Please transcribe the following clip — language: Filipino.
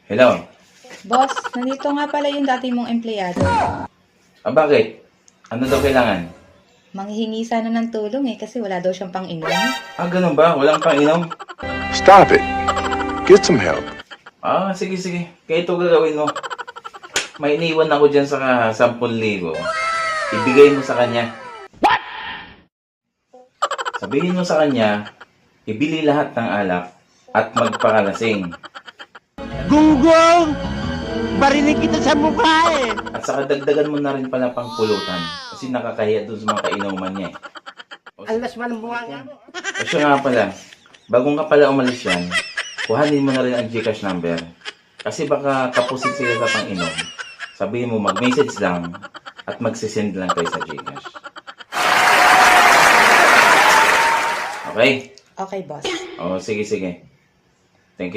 Hello? Boss, nandito nga pala yung dati mong empleyado. Bakit? Ano daw kailangan? Manghihingi sana ng tulong kasi wala daw siyang pang-inom. Ganun ba? Walang pang-inom? Stop it. Get some help. Sige. Kaya ito gagawin mo. May iniwan ako dyan sa 10,000. Ibigay mo sa kanya. What? Sabihin mo sa kanya, ibili lahat ng alak at magpakalasing. Gunggong! Barinig kita sa mukha eh! At saka dagdagan mo na rin pala pang pulutan. Kasi nakakahiya dun sa mga kainuman niya eh. Alas man ang buwanga mo. O siya nga pala, bago ka pala umalis yan, kuhanin mo na rin ang GCash number. Kasi baka kapusin sila sa pang-inom. Sabihin mo mag-message lang at magsisend lang kayo sa GCash. Okay? Okay, boss. Sige. Thank you.